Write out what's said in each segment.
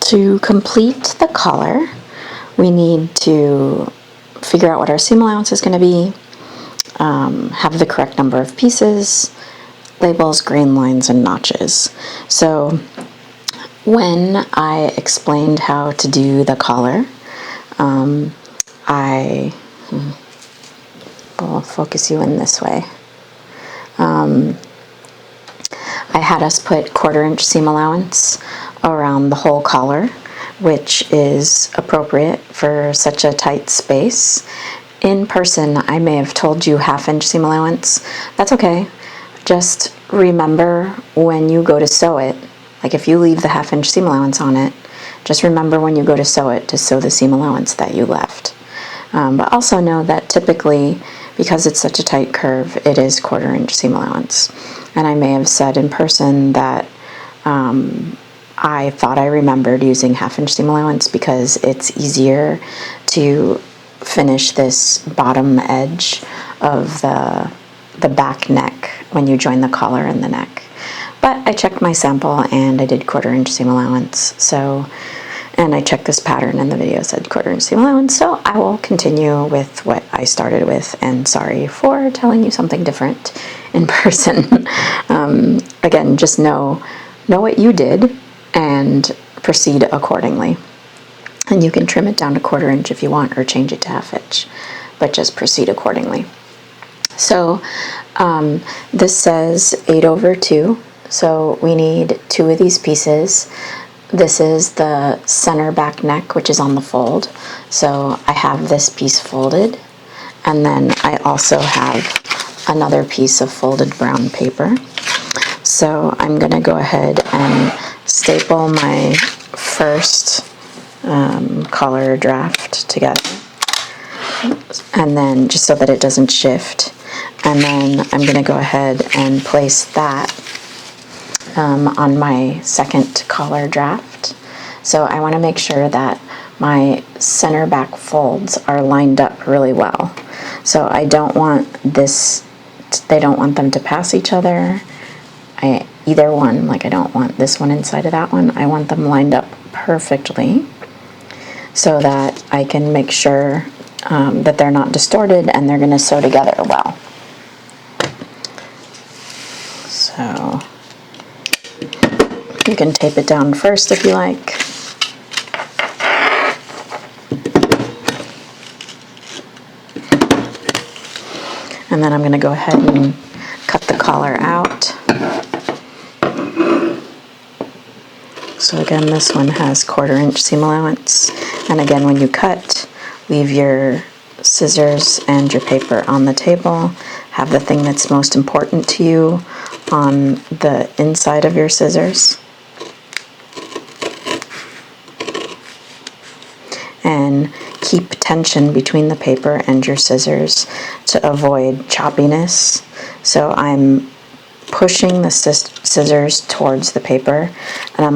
To complete the collar, we need to figure out what our seam allowance is going to be, have the correct number of pieces, labels, grain lines, and notches. So when I explained how to do the collar, I will focus you in this way. I had us put 1/4 inch seam allowance around the whole collar, which is appropriate for such a tight space. In person, I may have told you 1/2 inch seam allowance. That's okay. Just remember when you go to sew it, like if you leave the 1/2 inch seam allowance on it, just remember when you go to sew it to sew the seam allowance that you left. But also know that typically, because it's such a tight curve, it is 1/4 inch seam allowance. And I may have said in person that I thought I remembered using 1/2 inch seam allowance because it's easier to finish this bottom edge of the back neck when you join the collar and the neck. But I checked my sample and I did 1/4 inch seam allowance. And I checked this pattern and the video said 1/4 inch seam allowance, so I will continue with what I started with, and sorry for telling you something different in person. Again, just know what you did and proceed accordingly. And you can trim it down to 1/4 inch if you want, or change it to 1/2 inch, but just proceed accordingly. So this says 8/2, so we need 2 of these pieces. This is the center back neck, which is on the fold. So I have this piece folded, and then I also have another piece of folded brown paper. So I'm going to go ahead and staple my first collar draft together, and then just so that it doesn't shift. And then I'm going to go ahead and place that on my second collar draft. So I want to make sure that my center back folds are lined up really well. So I don't want they don't want them to pass each other. Either one, like I don't want this one inside of that one. I want them lined up perfectly so that I can make sure that they're not distorted and they're going to sew together well. So you can tape it down first if you like. And then I'm going to go ahead and cut the collar out. So again, this one has 1/4 inch seam allowance. And again, when you cut, leave your scissors and your paper on the table. Have the thing that's most important to you on the inside of your scissors. And keep tension between the paper and your scissors to avoid choppiness. So I'm pushing the scissors towards the paper, and I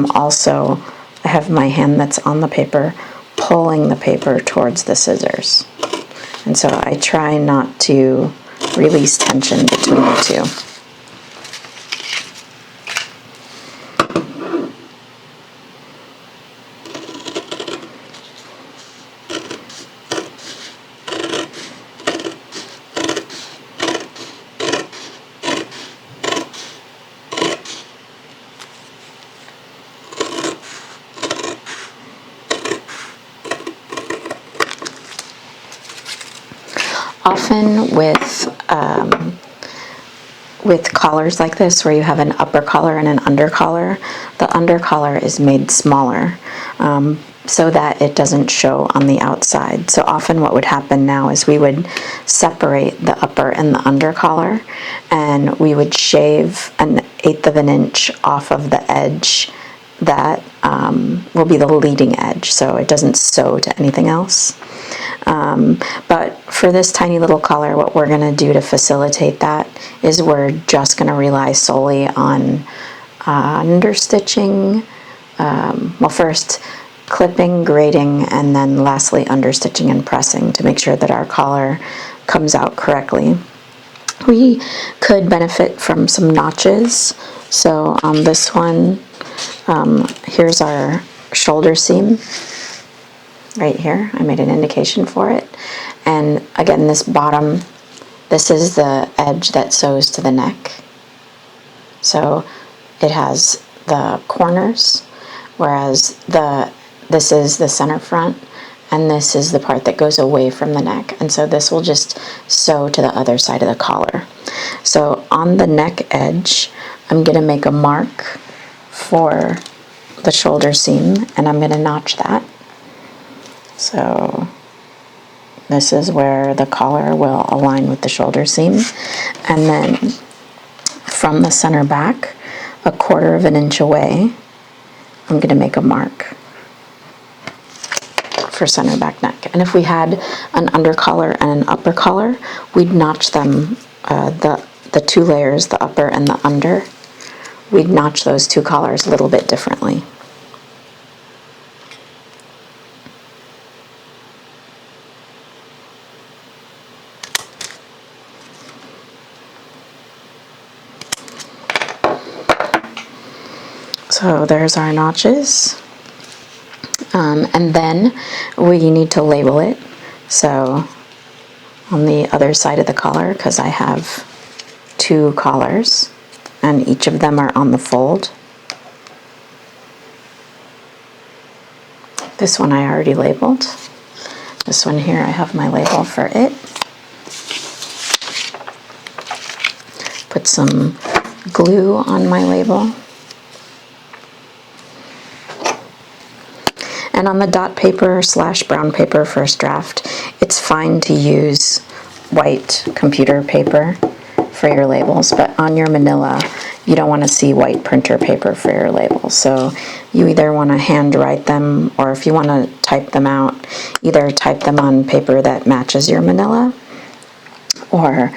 have my hand that's on the paper pulling the paper towards the scissors. And so I try not to release tension between the two. Often with collars like this, where you have an upper collar and an under collar, the under collar is made smaller so that it doesn't show on the outside. So often what would happen now is we would separate the upper and the under collar, and we would shave 1/8 of an inch off of the edge that will be the leading edge, so it doesn't sew to anything else. But for this tiny little collar, what we're going to do to facilitate that is we're just going to rely solely on understitching. Well, first clipping, grading, and then lastly understitching and pressing to make sure that our collar comes out correctly. We could benefit from some notches. So on this one, here's our shoulder seam right here. I made an indication for it. And again, this bottom, this is the edge that sews to the neck. So it has the corners, whereas this is the center front, and this is the part that goes away from the neck. And so this will just sew to the other side of the collar. So on the neck edge, I'm going to make a mark for the shoulder seam, and I'm going to notch that. So this is where the collar will align with the shoulder seam. And then from the center back, 1/4 of an inch away, I'm going to make a mark for center back neck. And if we had an under collar and an upper collar, we'd notch them, the two layers, the upper and the under, we'd notch those two collars a little bit differently. So there's our notches. And then we need to label it. So on the other side of the collar, because I have 2 collars and each of them are on the fold. This one I already labeled. This one here, I have my label for it. Put some glue on my label. And on the dot paper / brown paper first draft, it's fine to use white computer paper for your labels, but on your manila, you don't want to see white printer paper for your labels. So you either want to hand write them, or if you want to type them out, either type them on paper that matches your manila, or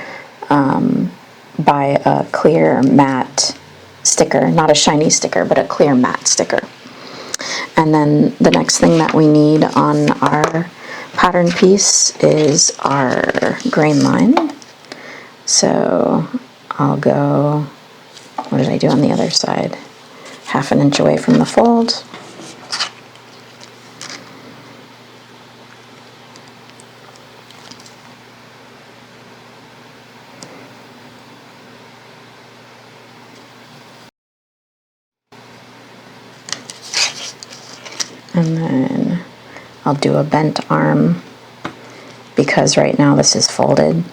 buy a clear matte sticker, not a shiny sticker, but a clear matte sticker. And then the next thing that we need on our pattern piece is our grain line. So I'll go, what did I do on the other side? 1/2 inch away from the fold. And then I'll do a bent arm, because right now this is folded.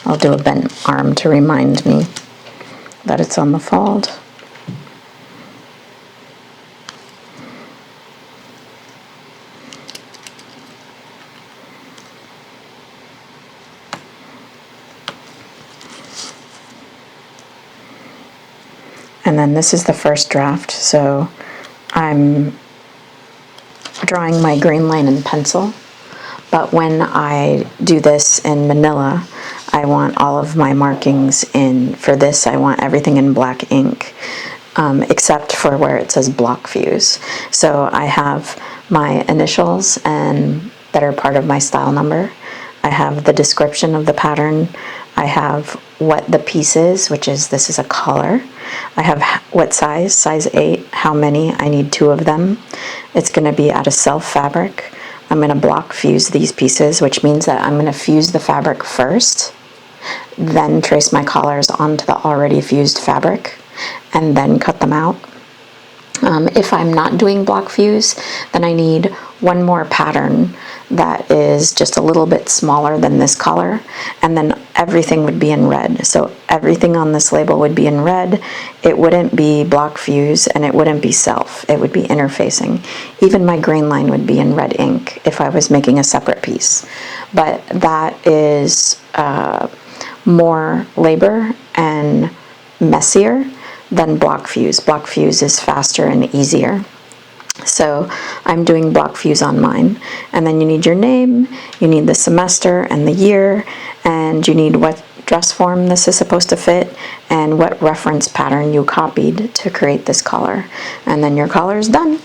I'll do a bent arm to remind me that it's on the fold. And then this is the first draft, so I'm drawing my grain line in pencil, but when I do this in manila, I want all of my markings in, for this I want everything in black ink, except for where it says block fuse. So I have my initials and that are part of my style number. I have the description of the pattern. I have what the piece is, which is, this is a collar. I have what size, size 8, how many, I need 2 of them. It's going to be out of self fabric. I'm going to block fuse these pieces, which means that I'm going to fuse the fabric first, then trace my collars onto the already fused fabric, and then cut them out. If I'm not doing block fuse, then I need one more pattern that is just a little bit smaller than this collar, and then everything would be in red. So everything on this label would be in red. It wouldn't be block fuse and it wouldn't be self. It would be interfacing. Even my grain line would be in red ink if I was making a separate piece. But that is more labor and messier than block fuse. Block fuse is faster and easier. So I'm doing block fuse on mine. And then you need your name, you need the semester and the year, and you need what dress form this is supposed to fit, and what reference pattern you copied to create this collar. And then your collar is done.